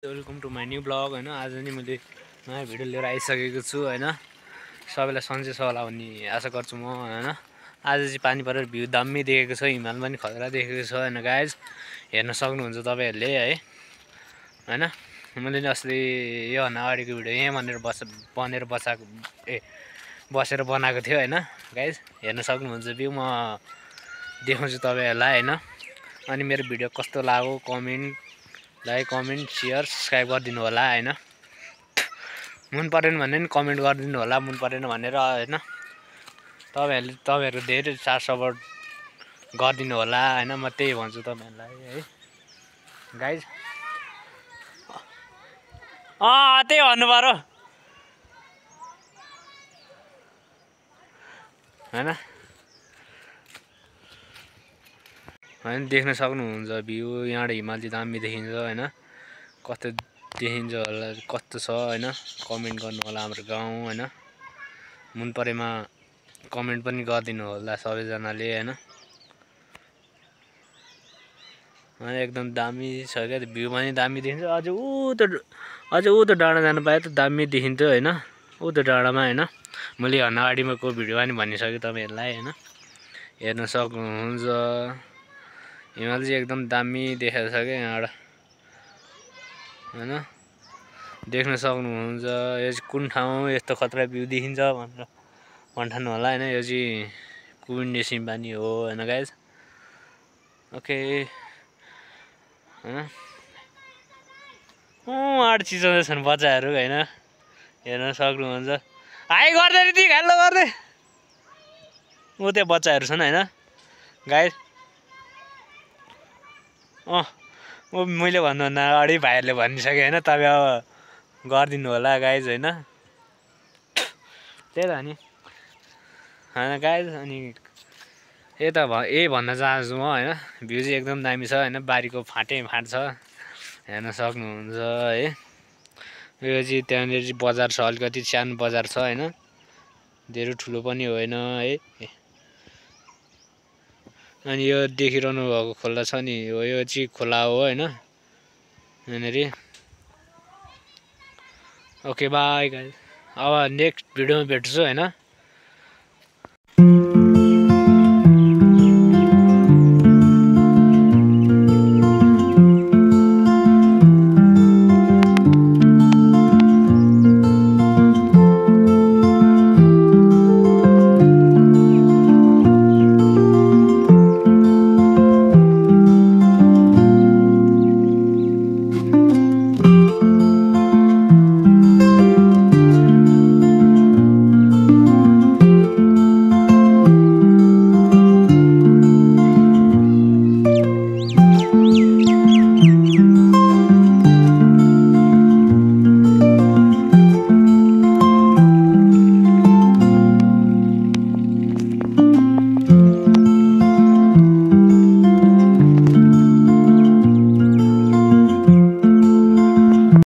Welcome to my new blog हैन। आज नि मैले नयाँ भिडियो लिएर आइसकेको छु हैन। सबैलाई सन्चै छ होला भन्ने आशा गर्छु म हैन। आज चाहिँ पानी परेर भ्यू दामी देखेको छ, हिमाल पनि खतरा देखेको छ हैन गाइज। हेर्न सक्नुहुन्छ तपाईहरुले है हैन। मैले नि अस्ति योभन्दा अगाडिको भिडियो यहाँ बसेर बनाएको थियो हैन गाइज। हेर्न सक्नुहुन्छ भ्यू, म देखाउँछु तपाईहरुलाई हैन। अनि मेरो भिडियो कस्तो लाग्यो लाइक कमेन्ट सेयर सब्सक्राइब गरिदिनु होला हैन। मन परेन भने नि कमेन्ट गरिदिनु होला, मन परेन भनेर हैन। तपाईहरु धेरै साथ सपोर्ट गरिदिनु होला हैन। म त्यही भन्छु तपाईहरुलाई है गाइज। त्यही भन्नु पर्यो हैन। हैन देख्न सक्नुहुन्छ भ्यू, यहाँबाट हिमाल चाहिँ दामी देखिन्छ हैन। कस्तो देखिन्छ होला, कस्तो छ हैन, कमेन्ट गर्नु होला हाम्रो गाउँ हैन। मन परेमा कमेन्ट पनि गरिदिनु होला सबैजनाले हैन। एकदम दामी छ क्या, भ्यू पनि दामी देखिन्छ। अझ ऊ त डाँडा जानु पाए त दामी देखिन्थ्यो हैन। ऊ त डाँडामा हैन। मैले भन्दा अगाडिको भिडियोमा पनि भनिसकेँ तपाईहरुलाई हैन। हेर्न सक्नुहुन्छ हिमाल चाहिँ एकदम दामी देखेको छ क्या यहाँबाट हैन। देख्न सक्नुहुन्छ यो चाहिँ कुन ठाउँ यस्तो खतरा भ्यू देखिन्छ भनेर भन्ठान्नु होला हैन। यो चाहिँ कुइन्डे सिम्पानी हो हैन गाइज। ओके हैन। आठ चिसोछन् बच्चाहरु हैन। हेर्न सक्नुहुन्छ। हाई गर्दै रि हेल्लो गर्दै। ऊ त्यो बच्चाहरु छन् हैन गाइज। मैले भन्नुभन्दा अगाडि भाइहरुले भनिसके हैन। तपाईँ अब गरिदिनु होला गाइज हैन। त्यही त नि हैन गाइज। अनि यही भन्न चाहन्छु म हैन। भ्यू चाहिँ एकदम दामी छ हैन। बारीको फाँट छ हेर्न सक्नुहुन्छ है। यो चाहिँ त्यहाँनिर चाहिँ बजार छ, अलिकति सानो बजार छ हैन। धेरै ठुलो पनि होइन है। अनि यो देखिरहनु भएको खोला छ नि, यो चाहिँ खोला हो हैन यहाँनिर। Okay by guys. अब नेक्स्ट भिडियोमा भेट्छु हैन।